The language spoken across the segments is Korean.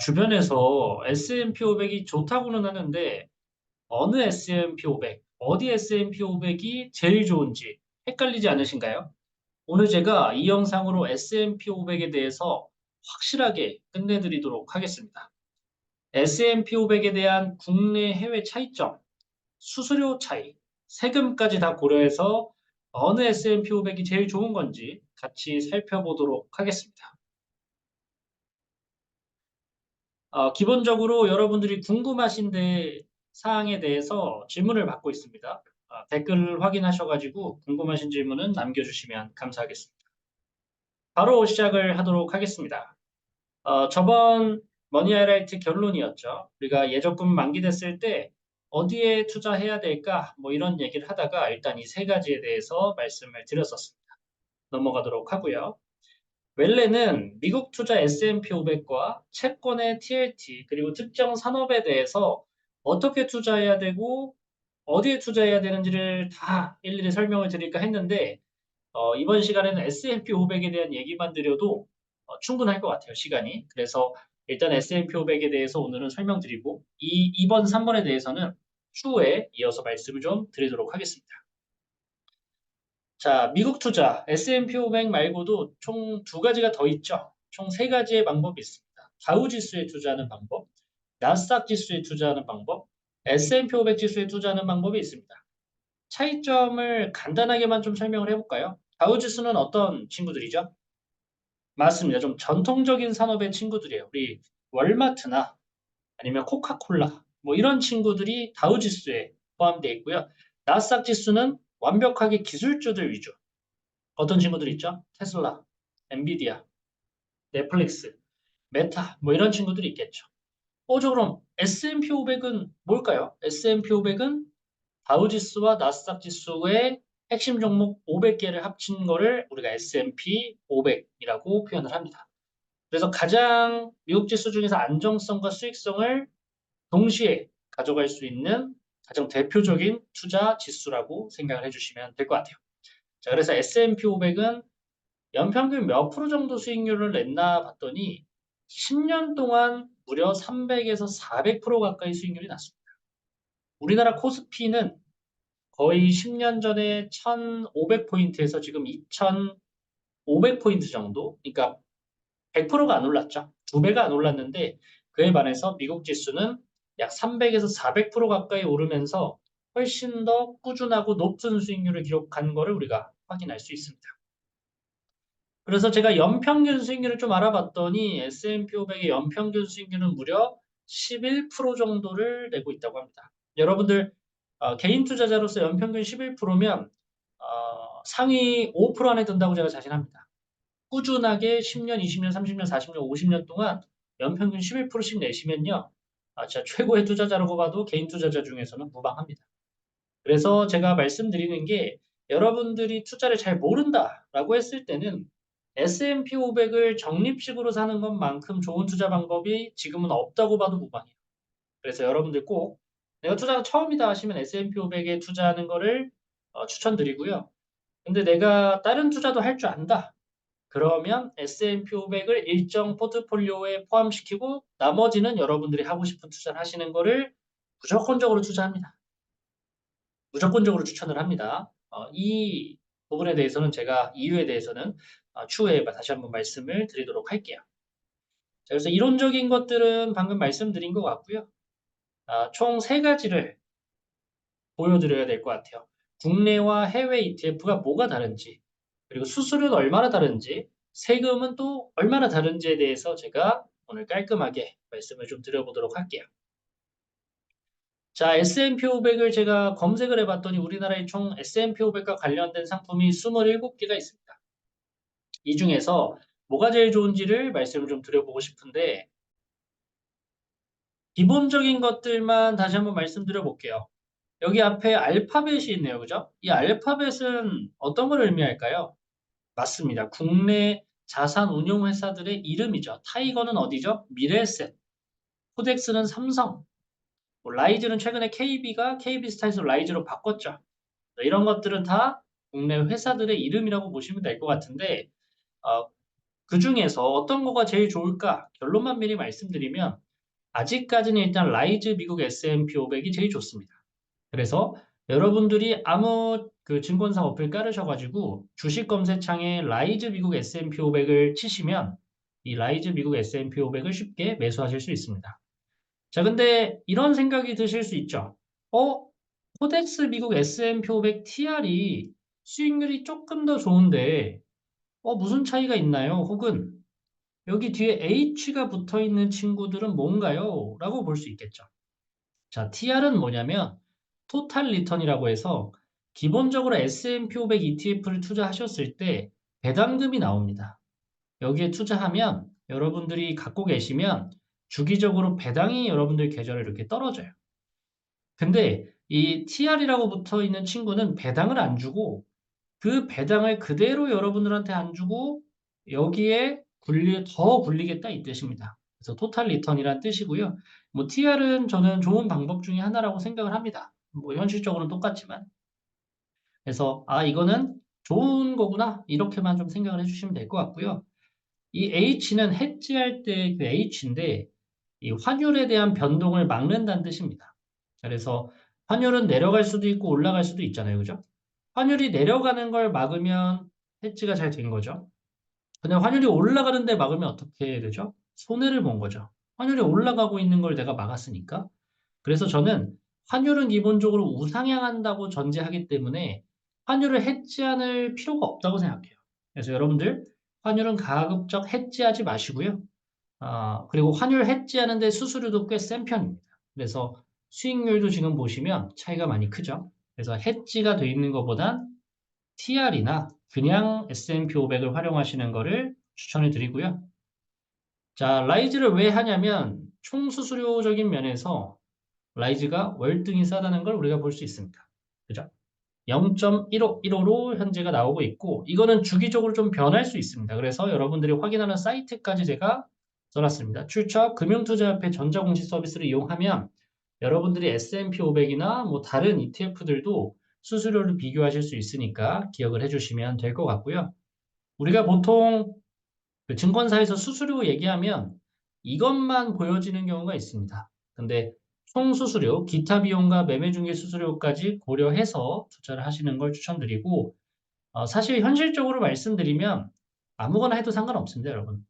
주변에서 S&P 500이 좋다고는 하는데 어느 S&P 500, 어디 S&P 500이 제일 좋은지 헷갈리지 않으신가요? 오늘 제가 이 영상으로 S&P 500에 대해서 확실하게 끝내드리도록 하겠습니다. S&P 500에 대한 국내 해외 차이점, 수수료 차이, 세금까지 다 고려해서 어느 S&P 500이 제일 좋은 건지 같이 살펴보도록 하겠습니다. 기본적으로 여러분들이 궁금하신 사항에 대해서 질문을 받고 있습니다. 댓글 확인하셔가지고 궁금하신 질문은 남겨주시면 감사하겠습니다. 바로 시작을 하도록 하겠습니다. 저번 머니 하이라이트 결론이었죠. 우리가 예적금 만기됐을 때 어디에 투자해야 될까? 뭐 이런 얘기를 하다가 일단 이 세 가지에 대해서 말씀을 드렸었습니다. 넘어가도록 하고요. 웰레는 미국 투자 S&P 500과 채권의 TLT 그리고 특정 산업에 대해서 어떻게 투자해야 되고 어디에 투자해야 되는지를 다 일일이 설명을 드릴까 했는데 이번 시간에는 S&P 500에 대한 얘기만 드려도 충분할 것 같아요, 시간이. 그래서 일단 S&P 500에 대해서 오늘은 설명드리고 이번 3번에 대해서는 추후에 이어서 말씀을 좀 드리도록 하겠습니다. 자, 미국 투자 S&P 500 말고도 총 두 가지가 더 있죠. 총 세 가지의 방법이 있습니다. 다우 지수에 투자하는 방법, 나스닥 지수에 투자하는 방법, S&P 500 지수에 투자하는 방법이 있습니다. 차이점을 간단하게만 좀 설명을 해볼까요? 다우 지수는 어떤 친구들이죠? 맞습니다. 좀 전통적인 산업의 친구들이에요. 우리 월마트나 아니면 코카콜라 뭐 이런 친구들이 다우 지수에 포함되어 있고요. 나스닥 지수는 완벽하게 기술주들 위주. 어떤 친구들 있죠? 테슬라, 엔비디아, 넷플릭스, 메타 뭐 이런 친구들이 있겠죠. 그럼 S&P 500은 뭘까요? S&P 500은 다우지수와 나스닥 지수의 핵심 종목 500개를 합친 거를 우리가 S&P 500이라고 표현을 합니다. 그래서 가장 미국 지수 중에서 안정성과 수익성을 동시에 가져갈 수 있는 가장 대표적인 투자 지수라고 생각을 해주시면 될 것 같아요. 자, 그래서 S&P 500은 연평균 몇 프로 정도 수익률을 냈나 봤더니 10년 동안 무려 300에서 400% 가까이 수익률이 났습니다. 우리나라 코스피는 거의 10년 전에 1,500포인트에서 지금 2,500포인트 정도, 그러니까 100%가 안 올랐죠. 두 배가 안 올랐는데 그에 반해서 미국 지수는 약 300에서 400% 가까이 오르면서 훨씬 더 꾸준하고 높은 수익률을 기록한 것을 우리가 확인할 수 있습니다. 그래서 제가 연평균 수익률을 좀 알아봤더니 S&P 500의 연평균 수익률은 무려 11% 정도를 내고 있다고 합니다. 여러분들 개인 투자자로서 연평균 11%면 상위 5% 안에 든다고 제가 자신합니다. 꾸준하게 10년, 20년, 30년, 40년, 50년 동안 연평균 11%씩 내시면요. 진짜 최고의 투자자라고 봐도 개인 투자자 중에서는 무방합니다. 그래서 제가 말씀드리는 게 여러분들이 투자를 잘 모른다라고 했을 때는 S&P 500을 적립식으로 사는 것만큼 좋은 투자 방법이 지금은 없다고 봐도 무방해요. 그래서 여러분들 꼭 내가 투자가 처음이다 하시면 S&P 500에 투자하는 거를 추천드리고요. 근데 내가 다른 투자도 할 줄 안다. 그러면 S&P 500을 일정 포트폴리오에 포함시키고 나머지는 여러분들이 하고 싶은 투자를 하시는 거를 무조건적으로 투자합니다. 무조건적으로 추천을 합니다. 이 부분에 대해서는 제가 이유에 대해서는 추후에 다시 한번 말씀을 드리도록 할게요. 자, 그래서 이론적인 것들은 방금 말씀드린 것 같고요. 총 세 가지를 보여드려야 될 것 같아요. 국내와 해외 ETF가 뭐가 다른지, 그리고 수수료는 얼마나 다른지, 세금은 또 얼마나 다른지에 대해서 제가 오늘 깔끔하게 말씀을 좀 드려보도록 할게요. 자, S&P 500을 제가 검색을 해봤더니 우리나라에 총 S&P 500과 관련된 상품이 27개가 있습니다. 이 중에서 뭐가 제일 좋은지를 말씀을 좀 드려보고 싶은데 기본적인 것들만 다시 한번 말씀드려볼게요. 여기 앞에 알파벳이 있네요. 그죠? 이 알파벳은 어떤 걸 의미할까요? 맞습니다. 국내 자산 운용 회사들의 이름이죠. 타이거는 어디죠? 미래에셋. 코덱스는 삼성. 뭐 라이즈는 최근에 KB가 KB스타에서 라이즈로 바꿨죠. 이런 것들은 다 국내 회사들의 이름이라고 보시면 될 것 같은데, 어, 그 중에서 어떤 거가 제일 좋을까? 결론만 미리 말씀드리면 아직까지는 일단 라이즈 미국 S&P 500이 제일 좋습니다. 그래서 여러분들이 아무 그 증권사 어플 깔으셔가지고 주식 검색창에 라이즈 미국 S&P 500을 치시면 이 라이즈 미국 S&P 500을 쉽게 매수하실 수 있습니다. 자, 근데 이런 생각이 드실 수 있죠. 코덱스 미국 S&P 500 TR이 수익률이 조금 더 좋은데 무슨 차이가 있나요? 혹은 여기 뒤에 H가 붙어 있는 친구들은 뭔가요? 라고 볼 수 있겠죠. 자, TR은 뭐냐면 토탈 리턴이라고 해서 기본적으로 S&P 500 ETF를 투자하셨을 때 배당금이 나옵니다. 여기에 투자하면 여러분들이 갖고 계시면 주기적으로 배당이 여러분들 계좌에 이렇게 떨어져요. 근데 이 TR이라고 붙어 있는 친구는 배당을 안 주고 그 배당을 그대로 여러분들한테 안 주고 여기에 더 굴리겠다 이 뜻입니다. 그래서 토탈 리턴이란 뜻이고요. 뭐 TR은 저는 좋은 방법 중에 하나라고 생각을 합니다. 뭐 현실적으로는 똑같지만. 그래서 이거는 좋은 거구나 이렇게만 좀 생각을 해주시면 될 것 같고요. 이 H는 해지할 때 그 H인데 이 환율에 대한 변동을 막는다는 뜻입니다. 그래서 환율은 내려갈 수도 있고 올라갈 수도 있잖아요. 그죠? 환율이 내려가는 걸 막으면 해지가 잘 된 거죠. 근데 환율이 올라가는데 막으면 어떻게 되죠? 손해를 본 거죠. 환율이 올라가고 있는 걸 내가 막았으니까. 그래서 저는 환율은 기본적으로 우상향한다고 전제하기 때문에 환율을 해지할 필요가 없다고 생각해요. 그래서 여러분들 환율은 가급적 해지하지 마시고요. 그리고 환율 해지하는데 수수료도 꽤 센 편입니다. 그래서 수익률도 지금 보시면 차이가 많이 크죠. 그래서 해지가 돼 있는 것보단 TR이나 그냥 S&P 500을 활용하시는 거를 추천을 드리고요. 자, 라이즈를 왜 하냐면 총 수수료적인 면에서 라이즈가 월등히 싸다는 걸 우리가 볼 수 있습니다. 그죠? 0.1515로 현재가 나오고 있고 이거는 주기적으로 좀 변할 수 있습니다. 그래서 여러분들이 확인하는 사이트까지 제가 써놨습니다. 출처 금융투자협회 전자공시 서비스를 이용하면 여러분들이 S&P 500이나 뭐 다른 ETF들도 수수료를 비교하실 수 있으니까 기억을 해주시면 될 것 같고요. 우리가 보통 그 증권사에서 수수료 얘기하면 이것만 보여지는 경우가 있습니다. 근데 총 수수료, 기타 비용과 매매 중개 수수료까지 고려해서 투자를 하시는 걸 추천드리고 사실 현실적으로 말씀드리면 아무거나 해도 상관없습니다, 여러분.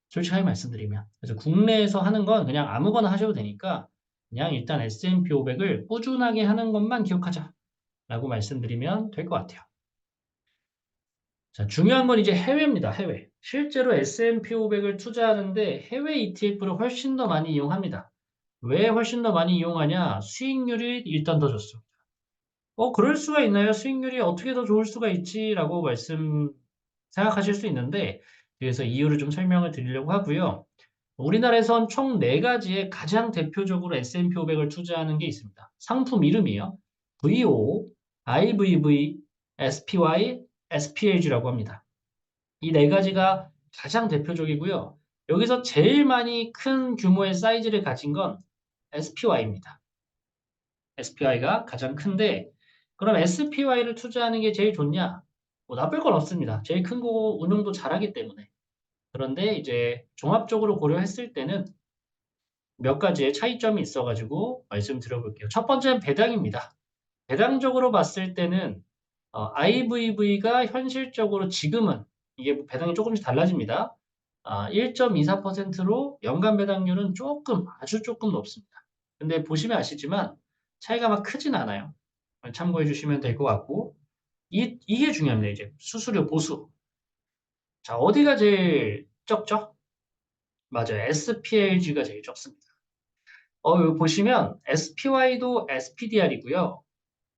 솔직하게 말씀드리면. 그래서 국내에서 하는 건 그냥 아무거나 하셔도 되니까 그냥 일단 S&P 500을 꾸준하게 하는 것만 기억하자라고 말씀드리면 될 것 같아요. 자, 중요한 건 이제 해외입니다. 해외. 실제로 S&P 500을 투자하는데 해외 ETF를 훨씬 더 많이 이용합니다. 왜 훨씬 더 많이 이용하냐? 수익률이 일단 더 좋습니다. 그럴 수가 있나요? 수익률이 어떻게 더 좋을 수가 있지라고 생각하실 수 있는데, 그래서 이유를 좀 설명을 드리려고 하고요. 우리나라에선 총 4가지의 가장 대표적으로 S&P 500을 투자하는 게 있습니다. 상품 이름이요. VO, IVV, SPY, SPLG라고 합니다. 이 4가지가 가장 대표적이고요. 여기서 제일 많이 큰 규모의 사이즈를 가진 건 SPY입니다. SPY가 가장 큰데 그럼 SPY를 투자하는 게 제일 좋냐? 뭐 나쁠 건 없습니다. 제일 큰 거 운용도 잘하기 때문에. 그런데 이제 종합적으로 고려했을 때는 몇 가지의 차이점이 있어가지고 말씀 드려볼게요. 첫 번째는 배당입니다. 배당적으로 봤을 때는 IVV가 현실적으로 지금은 이게 뭐 배당이 조금씩 달라집니다. 1.24%로 연간 배당률은 아주 조금 높습니다. 근데 보시면 아시지만 차이가 막 크진 않아요. 참고해 주시면 될 것 같고 이게 중요합니다. 이제 수수료 보수. 자, 어디가 제일 적죠? 맞아요. SPLG가 제일 적습니다. 여기 보시면 SPY도 SPDR이고요.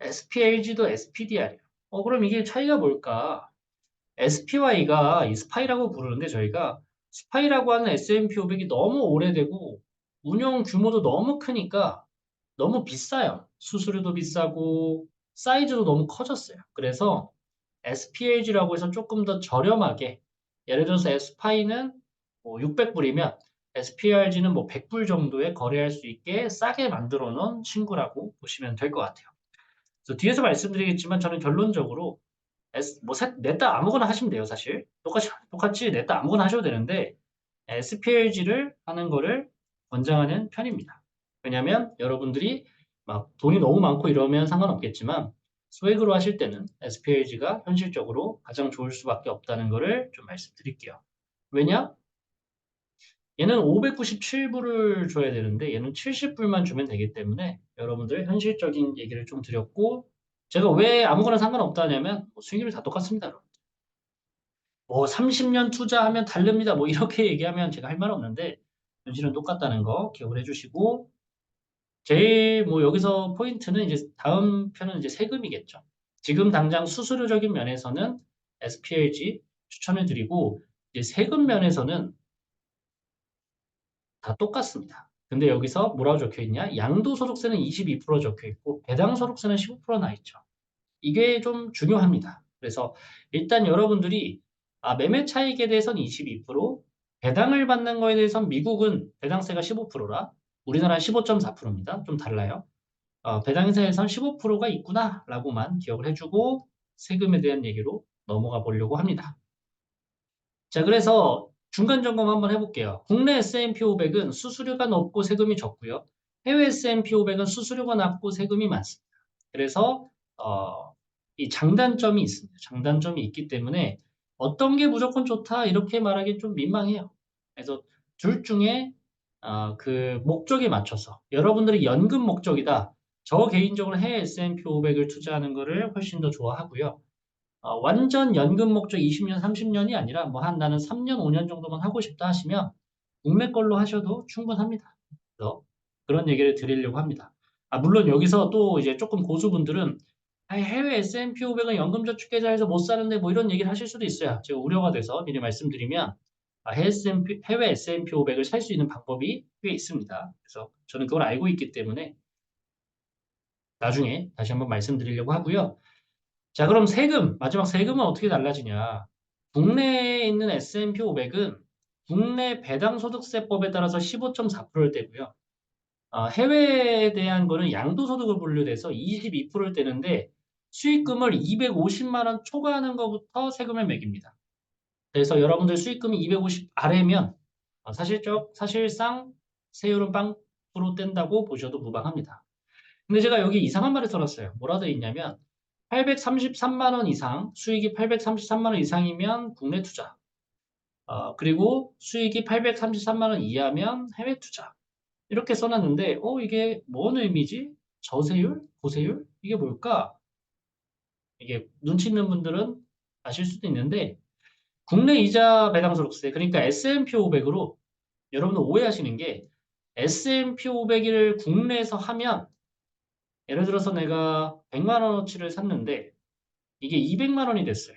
SPLG도 SPDR이에요. 그럼 이게 차이가 뭘까? SPY가 이 스파이라고 부르는데 저희가 스파이라고 하는 S&P 500이 너무 오래되고 운용 규모도 너무 크니까 너무 비싸요. 수수료도 비싸고 사이즈도 너무 커졌어요. 그래서 SPLG라고 해서 조금 더 저렴하게 예를 들어서 SPY는 뭐 600불이면 SPLG는 뭐 100불 정도에 거래할 수 있게 싸게 만들어 놓은 친구라고 보시면 될 것 같아요. 그래서 뒤에서 말씀드리겠지만 저는 결론적으로 냈다 아무거나 하시면 돼요, 사실. 똑같이 냈다 아무거나 하셔도 되는데, SPLG를 하는 거를 권장하는 편입니다. 왜냐면 여러분들이 막 돈이 너무 많고 이러면 상관없겠지만, 소액으로 하실 때는 SPLG가 현실적으로 가장 좋을 수밖에 없다는 거를 좀 말씀드릴게요. 왜냐? 얘는 597불을 줘야 되는데 얘는 70불만 주면 되기 때문에 여러분들 현실적인 얘기를 좀 드렸고 제가 왜 아무거나 상관없다냐면 수익률이 다 똑같습니다. 여러분. 뭐 30년 투자하면 다릅니다. 뭐 이렇게 얘기하면 제가 할 말 없는데 현실은 똑같다는 거 기억을 해주시고 제일 뭐 여기서 포인트는 이제 다음 편은 이제 세금이겠죠. 지금 당장 수수료적인 면에서는 SPLG 추천을 드리고 이제 세금 면에서는 다 똑같습니다. 근데 여기서 뭐라고 적혀 있냐? 양도소득세는 22% 적혀 있고 배당소득세는 15% 나 있죠. 이게 좀 중요합니다. 그래서 일단 여러분들이 매매 차익에 대해서는 22%, 배당을 받는 거에 대해서는 미국은 배당세가 15%라 우리나라는 15.4%입니다. 좀 달라요. 배당세에선 15%가 있구나라고만 기억을 해주고 세금에 대한 얘기로 넘어가 보려고 합니다. 자, 그래서 중간 점검 한번 해볼게요. 국내 S&P 500은 수수료가 높고 세금이 적고요. 해외 S&P 500은 수수료가 낮고 세금이 많습니다. 그래서 이 장단점이 있습니다. 장단점이 있기 때문에 어떤 게 무조건 좋다 이렇게 말하기 좀 민망해요. 그래서 둘 중에 그 목적에 맞춰서 여러분들이 연금 목적이다. 저 개인적으로 해외 S&P 500을 투자하는 거를 훨씬 더 좋아하고요. 완전 연금 목적 20년, 30년이 아니라 뭐 한 나는 3년, 5년 정도만 하고 싶다 하시면 국내 걸로 하셔도 충분합니다. 그래서 그런 얘기를 드리려고 합니다. 물론 여기서 또 이제 조금 고수분들은 해외 S&P 500은 연금저축계좌에서 못 사는데 뭐 이런 얘기를 하실 수도 있어요. 제가 우려가 돼서 미리 말씀드리면 해외 S&P 500을 살 수 있는 방법이 꽤 있습니다. 그래서 저는 그걸 알고 있기 때문에 나중에 다시 한번 말씀드리려고 하고요. 자, 그럼 세금, 마지막 세금은 어떻게 달라지냐? 국내에 있는 S&P 500은 국내 배당소득세법에 따라서 15.4%를 떼고요. 해외에 대한 거는 양도소득을 분류돼서 22%를 떼는데 수익금을 250만 원 초과하는 것부터 세금을 매깁니다. 그래서 여러분들 수익금이 250 아래면 사실상 세율은 빵으로 뗀다고 보셔도 무방합니다. 근데 제가 여기 이상한 말을 써놨어요. 뭐라 돼 있냐면 833만 원 이상, 수익이 833만 원 이상이면 국내 투자. 그리고 수익이 833만 원 이하면 해외 투자. 이렇게 써놨는데, 이게 뭔 의미지? 저세율? 고세율? 이게 뭘까? 이게 눈치 있는 분들은 아실 수도 있는데, 국내 이자 배당소득세, 그러니까 S&P 500으로 여러분들 오해하시는 게 S&P 500을 국내에서 하면 예를 들어서 내가 100만 원어치를 샀는데 이게 200만 원이 됐어요.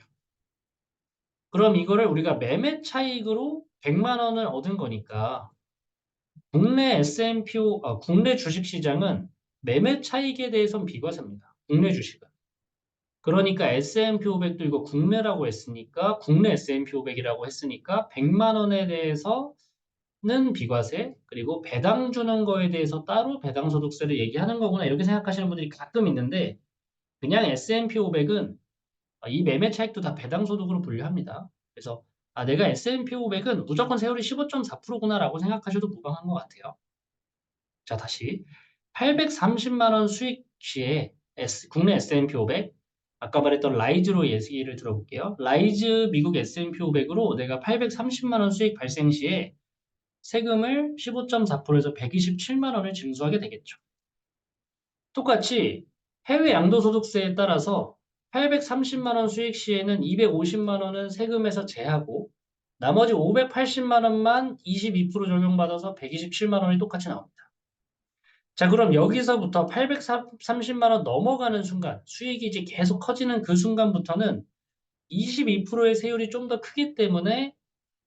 그럼 이거를 우리가 매매 차익으로 100만 원을 얻은 거니까 국내 주식시장은 매매 차익에 대해서는 비과세입니다. 국내 주식은. 그러니까 S&P 500도 이거 국내라고 했으니까 국내 S&P 500이라고 했으니까 100만 원에 대해서는 비과세 그리고 배당 주는 거에 대해서 따로 배당소득세를 얘기하는 거구나 이렇게 생각하시는 분들이 가끔 있는데 그냥 S&P 500은 이 매매 차익도 다 배당소득으로 분류합니다. 그래서 내가 S&P 500은 무조건 세율이 15.4%구나라고 생각하셔도 무방한 것 같아요. 자, 다시 830만 원 수익 시에 국내 S&P 500 아까 말했던 라이즈로 예시를 들어볼게요. 라이즈 미국 S&P 500으로 내가 830만 원 수익 발생 시에 세금을 15.4%에서 127만 원을 징수하게 되겠죠. 똑같이 해외 양도소득세에 따라서 830만 원 수익 시에는 250만 원은 세금에서 제하고 나머지 580만 원만 22% 적용받아서 127만 원이 똑같이 나옵니다. 자, 그럼 여기서부터 830만 원 넘어가는 순간 수익이 이제 계속 커지는 그 순간부터는 22%의 세율이 좀 더 크기 때문에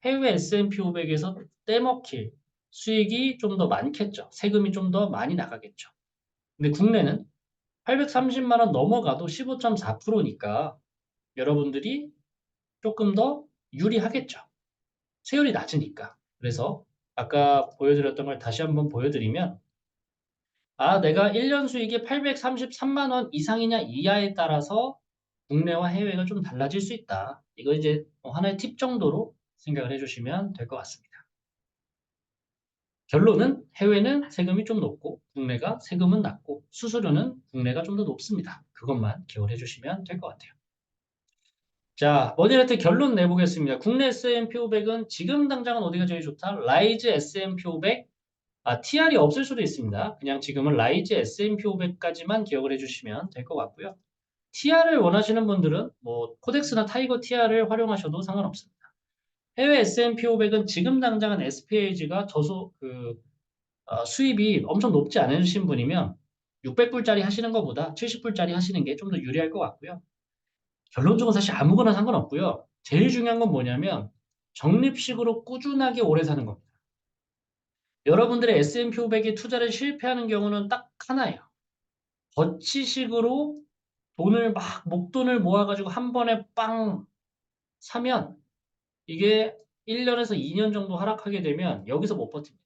해외 S&P 500에서 떼먹힐 수익이 좀 더 많겠죠. 세금이 좀 더 많이 나가겠죠. 근데 국내는 830만 원 넘어가도 15.4%니까 여러분들이 조금 더 유리하겠죠. 세율이 낮으니까. 그래서 아까 보여드렸던 걸 다시 한번 보여드리면 내가 1년 수익이 833만 원 이상이냐 이하에 따라서 국내와 해외가 좀 달라질 수 있다. 이거 이제 하나의 팁 정도로 생각을 해주시면 될 것 같습니다. 결론은 해외는 세금이 좀 높고 국내가 세금은 낮고 수수료는 국내가 좀 더 높습니다. 그것만 기억을 해주시면 될 것 같아요. 자, 머니레트 결론 내보겠습니다. 국내 S&P 500은 지금 당장은 어디가 제일 좋다? 라이즈 S&P 500, TR이 없을 수도 있습니다. 그냥 지금은 라이즈 S&P 500까지만 기억을 해주시면 될 것 같고요. TR을 원하시는 분들은 뭐 코덱스나 타이거 TR을 활용하셔도 상관없습니다. 해외 S&P 500은 지금 당장은 SPAG가 수입이 엄청 높지 않으신 분이면 600불짜리 하시는 것보다 70불짜리 하시는 게 좀 더 유리할 것 같고요. 결론적으로 사실 아무거나 상관없고요. 제일 중요한 건 뭐냐면 적립식으로 꾸준하게 오래 사는 겁니다. 여러분들의 S&P 500이 투자를 실패하는 경우는 딱 하나예요. 버치식으로 돈을 막 목돈을 모아가지고 한 번에 빵 사면 이게 1년에서 2년 정도 하락하게 되면 여기서 못 버팁니다.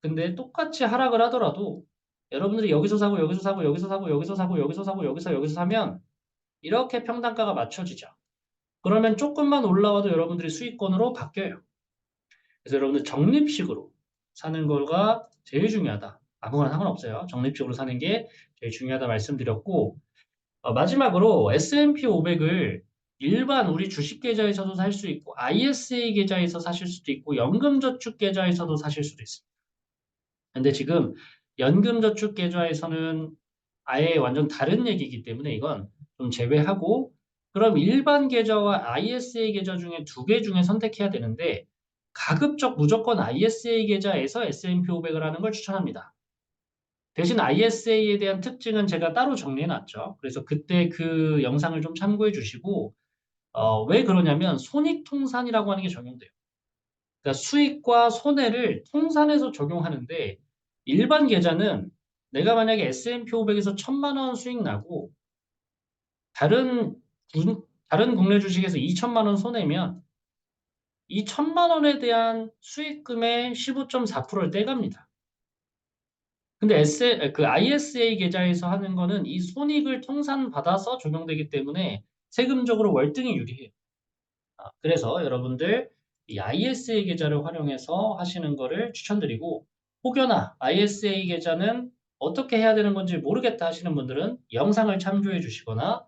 근데 똑같이 하락을 하더라도 여러분들이 여기서 사고 여기서 사고 여기서 사고 여기서 사고 여기서 사고 여기서 사면 이렇게 평단가가 맞춰지죠. 그러면 조금만 올라와도 여러분들이 수익권으로 바뀌어요. 그래서 여러분들 적립식으로 사는 거가 제일 중요하다. 아무거나 상관없어요. 적립식으로 사는 게 제일 중요하다 말씀드렸고 마지막으로 S&P 500을 일반 우리 주식 계좌에서도 살 수 있고 ISA 계좌에서 사실 수도 있고 연금저축 계좌에서도 사실 수도 있습니다. 근데 지금 연금저축 계좌에서는 아예 완전 다른 얘기이기 때문에 이건 좀 제외하고 그럼 일반 계좌와 ISA 계좌 중에 두 개 중에 선택해야 되는데 가급적 무조건 ISA 계좌에서 S&P 500을 하는 걸 추천합니다. 대신 ISA에 대한 특징은 제가 따로 정리해 놨죠. 그래서 그때 그 영상을 좀 참고해 주시고 왜 그러냐면 손익통산이라고 하는 게 적용돼요. 그러니까 수익과 손해를 통산해서 적용하는데 일반 계좌는 내가 만약에 S&P 500에서 1,000만 원 수익 나고 다른 다른 국내 주식에서 2천만 원 손해면 이 1,000만 원에 대한 수익금의 15.4%를 떼갑니다. 근데 ISA 계좌에서 하는 거는 이 손익을 통산받아서 적용되기 때문에 세금적으로 월등히 유리해요. 그래서 여러분들 이 ISA 계좌를 활용해서 하시는 거를 추천드리고 혹여나 ISA 계좌는 어떻게 해야 되는 건지 모르겠다 하시는 분들은 영상을 참조해 주시거나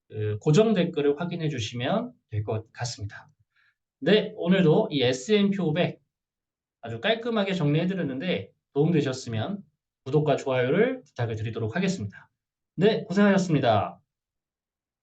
그 고정 댓글을 확인해 주시면 될 것 같습니다. 네, 오늘도 이 S&P 500 아주 깔끔하게 정리해 드렸는데 도움되셨으면 구독과 좋아요를 부탁을 드리도록 하겠습니다. 네, 고생하셨습니다.